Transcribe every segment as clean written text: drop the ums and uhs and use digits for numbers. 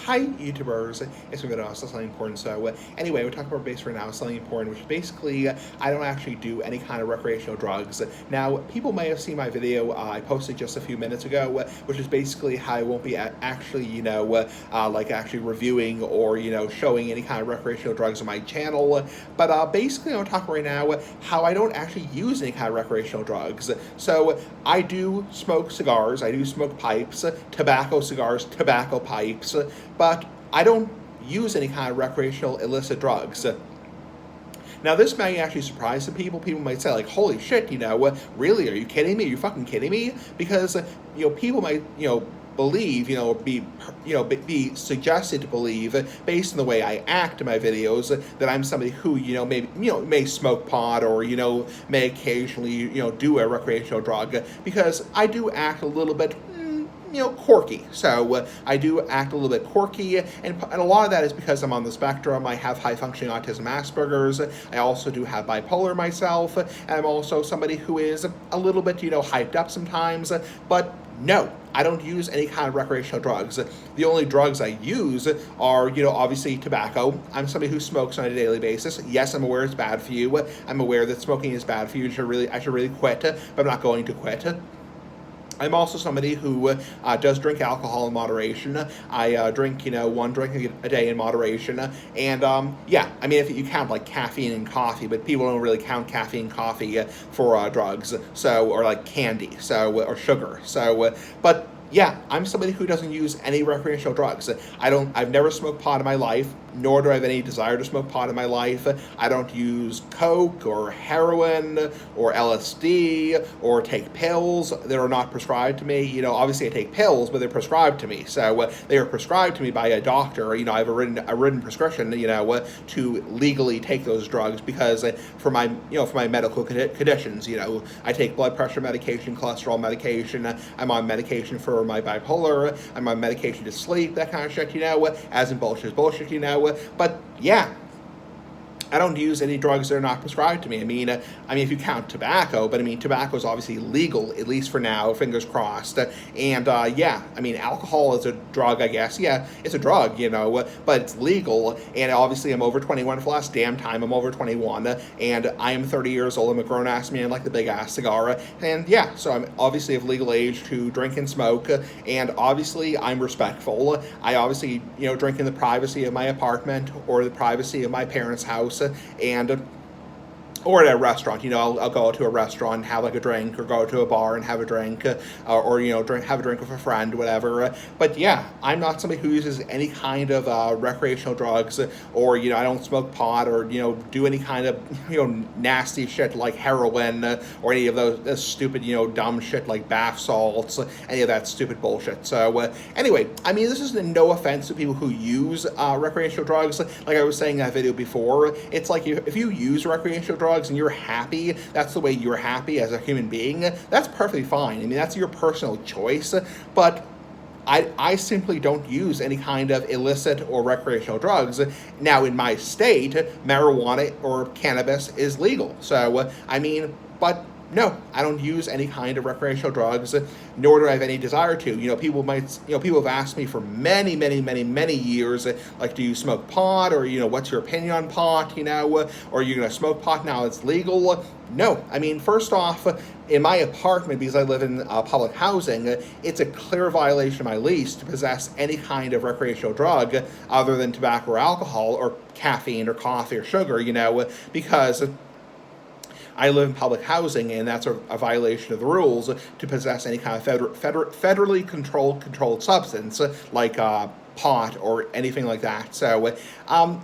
Hi YouTubers, it's me Vidal, Selling Porn. So anyway, we're talking about base right now, selling porn, which is basically I don't actually do any kind of recreational drugs. Now, people may have seen my video I posted just a few minutes ago, which is basically how I won't be actually, like actually reviewing or, showing any kind of recreational drugs on my channel. But basically, I'm talking right now how I don't actually use any kind of recreational drugs. So I do smoke cigars, I do smoke pipes, tobacco cigars, tobacco pipes, but I don't use any kind of recreational illicit drugs. Now, this may actually surprise some people. People might say, like, holy shit, really? Are you kidding me? Are you fucking kidding me? Because, people might, believe, be suggested to believe, based on the way I act in my videos, that I'm somebody who, maybe, may smoke pot or, may occasionally, do a recreational drug, because I do act a little bit quirky. So I do act a little bit quirky, and a lot of that is because I'm on the spectrum. I have high-functioning autism Asperger's. I also do have bipolar myself, and I'm also somebody who is a little bit, hyped up sometimes, but no, I don't use any kind of recreational drugs. The only drugs I use are, obviously tobacco. I'm somebody who smokes on a daily basis. Yes, I'm aware it's bad for you. I'm aware that smoking is bad for you. I should really quit, but I'm not going to quit. I'm also somebody who does drink alcohol in moderation. I drink, one drink a day in moderation. And yeah, I mean, if you count like caffeine and coffee, but people don't really count caffeine and coffee for drugs, or like candy, or sugar. But yeah, I'm somebody who doesn't use any recreational drugs. I've never smoked pot in my life, nor do I have any desire to smoke pot in my life. I don't use coke or heroin or LSD or take pills that are not prescribed to me. Obviously I take pills, but they're prescribed to me. So they are prescribed to me by a doctor. I have a written prescription, to legally take those drugs because for my medical conditions, I take blood pressure medication, cholesterol medication. I'm on medication for my bipolar. I'm on medication to sleep, that kind of shit, as in bullshit is bullshit, but yeah, I don't use any drugs that are not prescribed to me. I mean, if you count tobacco, but tobacco is obviously legal, at least for now, fingers crossed. And yeah, alcohol is a drug, I guess. Yeah, it's a drug, but it's legal. And obviously, I'm over 21 for the last damn time. I'm over 21, and I am 30 years old. I'm a grown ass man, like the big ass cigar. And yeah, so I'm obviously of legal age to drink and smoke. And obviously, I'm respectful. I obviously, drink in the privacy of my apartment or the privacy of my parents' house. And or at a restaurant, I'll go to a restaurant and have like a drink, or go to a bar and have a drink, or have a drink with a friend, whatever. But yeah, I'm not somebody who uses any kind of recreational drugs, or I don't smoke pot, or do any kind of nasty shit like heroin, or any of those stupid dumb shit like bath salts, any of that stupid bullshit. So anyway, this is no offense to people who use recreational drugs. Like I was saying in that video before, it's like if you use recreational drugs and you're happy, that's the way you're happy as a human being, that's perfectly fine. That's your personal choice. But I simply don't use any kind of illicit or recreational drugs. Now, in my state, marijuana or cannabis is legal. So, but no, I don't use any kind of recreational drugs, nor do I have any desire to. People have asked me for many, many, many, many years, like, do you smoke pot, or, what's your opinion on pot, or are you going to smoke pot now it's legal? No, first off, in my apartment, because I live in public housing, it's a clear violation of my lease to possess any kind of recreational drug other than tobacco or alcohol or caffeine or coffee or sugar, because I live in public housing, and that's a violation of the rules to possess any kind of federally controlled substance like pot or anything like that. So,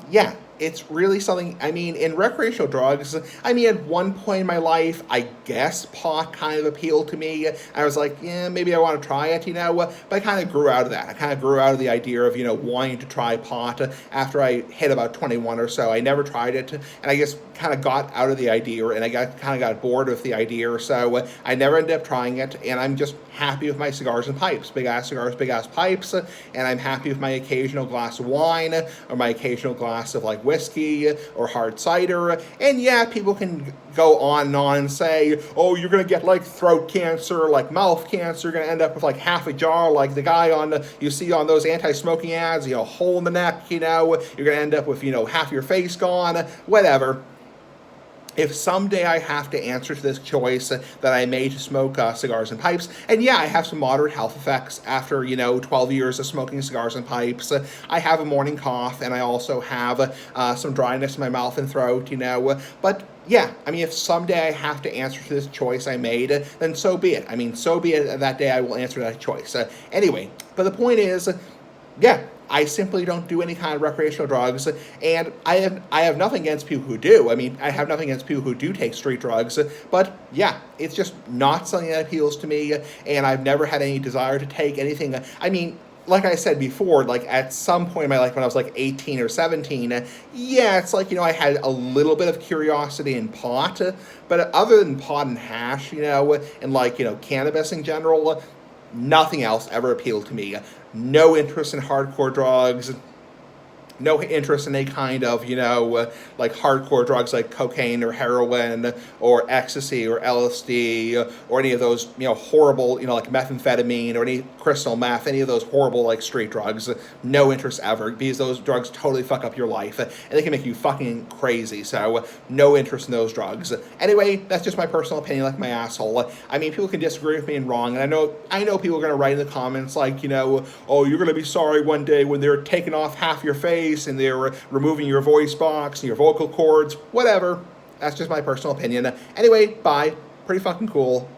yeah. It's really something, in recreational drugs, at one point in my life, I guess pot kind of appealed to me. I was like, yeah, maybe I want to try it, but I kind of grew out of that. I kind of grew out of the idea of, wanting to try pot after I hit about 21 or so. I never tried it, and I just kind of got out of the idea, and I kind of got bored with the idea, so I never ended up trying it, and I'm just happy with my cigars and pipes. Big ass cigars, big ass pipes, and I'm happy with my occasional glass of wine, or my occasional glass of, like, whiskey or hard cider. And yeah, people can go on and say, oh, you're going to get like throat cancer, like mouth cancer, you're going to end up with like half a jar, like the guy you see on those anti-smoking ads, hole in the neck, you're going to end up with, half your face gone, whatever. If someday I have to answer to this choice that I made to smoke cigars and pipes, and yeah, I have some moderate health effects after, 12 years of smoking cigars and pipes. I have a morning cough, and I also have some dryness in my mouth and throat, but yeah, if someday I have to answer to this choice I made, then so be it. So be it. That day I will answer that choice. Anyway, but the point is, yeah, I simply don't do any kind of recreational drugs, and I have nothing against people who do. I have nothing against people who do take street drugs, but yeah, it's just not something that appeals to me, and I've never had any desire to take anything. Like I said before, like at some point in my life when I was like 18 or 17, yeah, it's like, I had a little bit of curiosity in pot, but other than pot and hash, and like, cannabis in general, nothing else ever appealed to me. No interest in hardcore drugs. No interest in any kind of, like hardcore drugs like cocaine or heroin or ecstasy or LSD or any of those, horrible, like methamphetamine or any crystal meth, any of those horrible, like street drugs. No interest ever, because those drugs totally fuck up your life and they can make you fucking crazy. So no interest in those drugs. Anyway, that's just my personal opinion, like my asshole. People can disagree with me and wrong, and I know people are going to write in the comments like, oh, you're going to be sorry one day when they're taking off half your face and they're removing your voice box and your vocal cords, whatever. That's just my personal opinion. Anyway, bye. Pretty fucking cool.